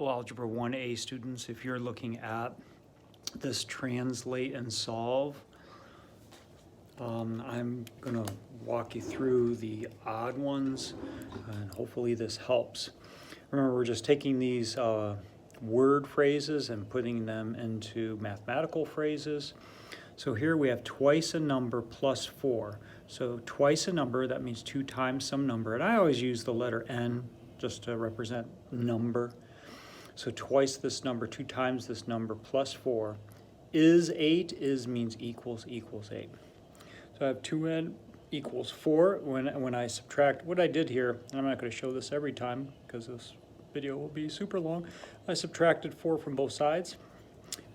Well, Algebra 1A students, if you're looking at this translate and solve, I'm going to walk you through the odd ones, and hopefully this helps. Remember, we're just taking these word phrases and putting them into mathematical phrases. So here we have twice a number plus 4. So twice a number, that means 2 times some number. And I always use the letter n just to represent number. So twice this number, 2 times this number, plus 4 is 8, is means equals 8. So I have 2n equals 4. When I subtract, what I did here, and I'm not going to show this every time because this video will be super long, I subtracted 4 from both sides.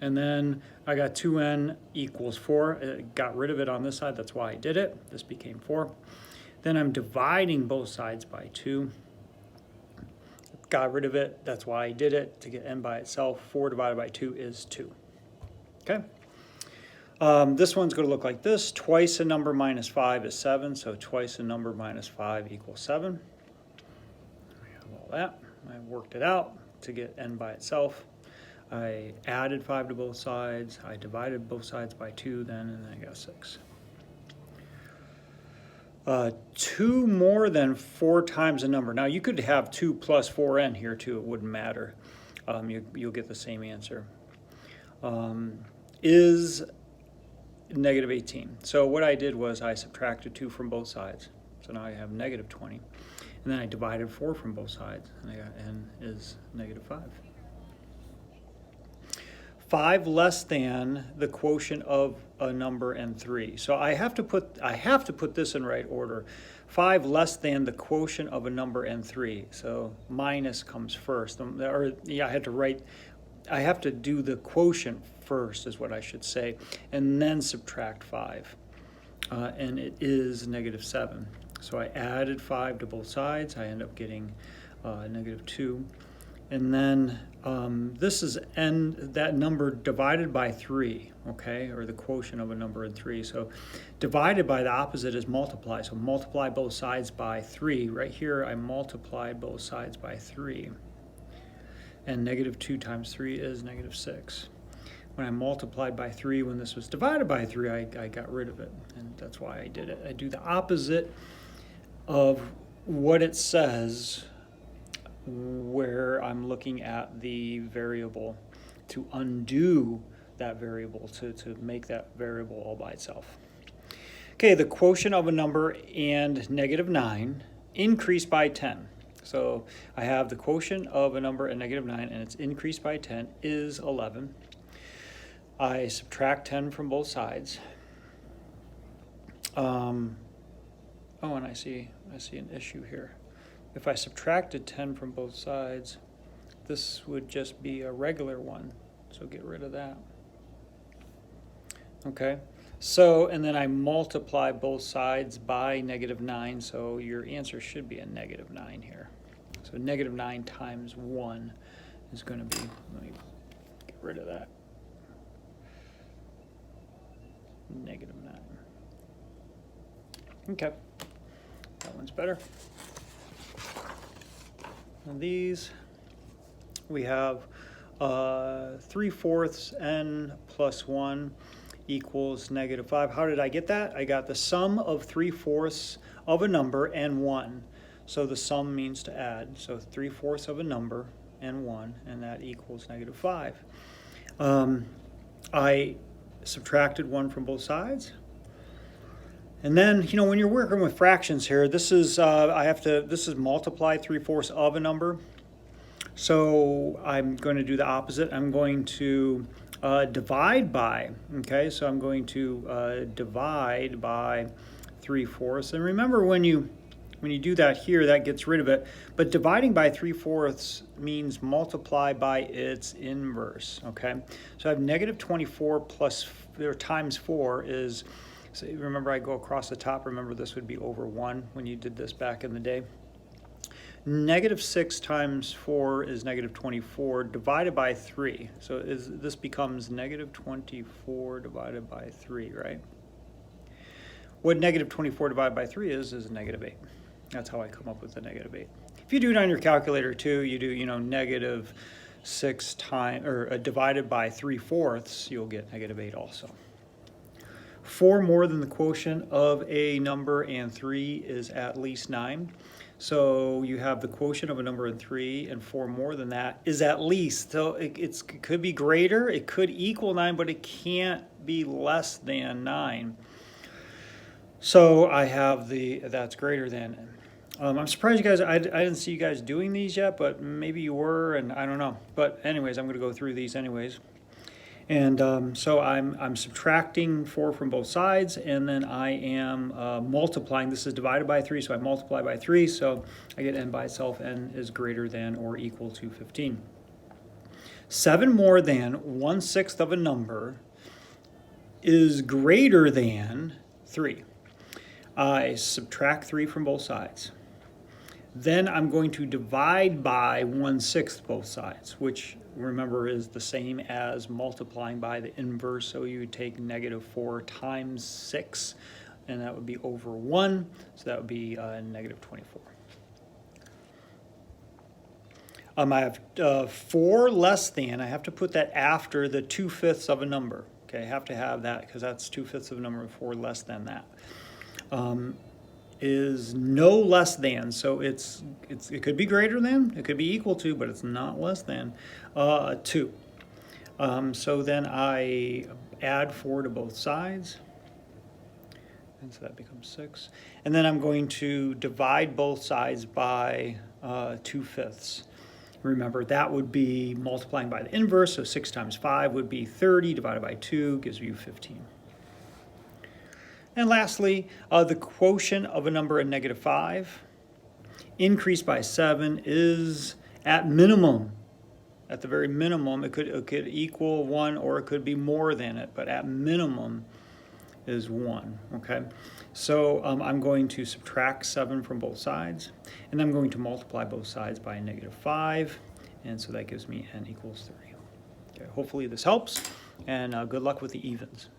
And then I got 2n equals 4. I got rid of it on this side, that's why I did it. This became 4. Then I'm dividing both sides by 2. Got rid of it, that's why I did it, to get n by itself. 4 divided by 2 is 2. Okay? This one's going to look like this. Twice a number minus 5 is 7, so twice a number minus 5 equals 7. I have all that. I worked it out to get n by itself. I added 5 to both sides. I divided both sides by 2 then, and then I got 6. 2 more than 4 times a number. Now you could have 2 plus 4n here too, it wouldn't matter. You'll get the same answer. Is negative 18. So what I did was I subtracted 2 from both sides. So now I have negative 20. And then I divided 4 from both sides, and I got n is negative 5. 5 less than the quotient of a number and 3. So I have to put this in right order. 5 less than the quotient of a number and 3. So minus comes first. I have to do the quotient first is what I should say, and then subtract 5. And it is negative 7. So I added 5 to both sides. I end up getting negative 2. And then this is that number divided by 3, okay, or the quotient of a number and 3. So divided by the opposite is multiply. So multiply both sides by 3. Right here, I multiplied both sides by 3. And negative 2 times 3 is negative 6. When I multiplied by 3, when this was divided by 3, I got rid of it. And that's why I did it. I do the opposite of what it says where I'm looking at the variable to undo that variable, to make that variable all by itself. Okay, the quotient of a number and negative 9 increased by 10. So I have the quotient of a number and negative 9, and it's increased by 10 is 11. I subtract 10 from both sides. And I see an issue here. If I subtracted 10 from both sides, this would just be a regular one. So get rid of that. Okay, so, and then I multiply both sides by negative 9, so your answer should be a negative 9 here. So negative 9 times 1 is going to be, let me get rid of that, negative 9. Okay, that one's better. And these, we have 3/4 n plus 1 equals negative 5. How did I get that? I got the sum of 3/4 of a number and 1. So the sum means to add. So 3/4 of a number and 1, and that equals negative 5. I subtracted 1 from both sides. And then, when you're working with fractions here, this is this is multiply 3/4 of a number. So I'm going to do the opposite. I'm going to divide by, okay? So I'm going to divide by 3/4. And remember, when you do that here, that gets rid of it. But dividing by 3/4 means multiply by its inverse, okay? So I have negative 24 plus, or times 4 is, so remember I go across the top, remember this would be over 1 when you did this back in the day. Negative 6 times 4 is negative 24 divided by 3. So this becomes negative 24 divided by 3, right? What negative 24 divided by 3 is negative 8. That's how I come up with the negative 8. If you do it on your calculator too, you do, negative 6 times, or divided by 3/4, you'll get -8 also. 4 more than the quotient of a number and 3 is at least 9. So you have the quotient of a number and 3, and 4 more than that is at least. So it could be greater, it could equal 9, but it can't be less than 9. So I have that's greater than. I'm surprised you guys, I didn't see you guys doing these yet, but maybe you were, and I don't know. But anyways, I'm going to go through these anyways. And so I'm subtracting 4 from both sides, and then I am multiplying. This is divided by 3, so I multiply by 3, so I get n by itself. N is greater than or equal to 15. 7 more than 1/6 of a number is greater than 3. I subtract 3 from both sides. Then I'm going to divide by 1/6 both sides, which remember is the same as multiplying by the inverse. So you would take -4 times 6, and that would be over 1. So that would be -24. I have 4 less than. I have to put that after the 2/5 of a number. Okay, I have to have that because that's 2/5 of a number, 4 less than that. Is no less than, so it could be greater than, it could be equal to, but it's not less than 2. So then I add 4 to both sides, and so that becomes 6. And then I'm going to divide both sides by 2/5. Remember, that would be multiplying by the inverse, so 6 times 5 would be 30, divided by 2 gives you 15. And lastly, the quotient of a number and -5 increased by 7 is at minimum, at the very minimum, it could equal 1 or it could be more than it, but at minimum is 1, okay? So I'm going to subtract 7 from both sides, and I'm going to multiply both sides by -5, and so that gives me n equals 3. Okay, hopefully this helps, and good luck with the evens.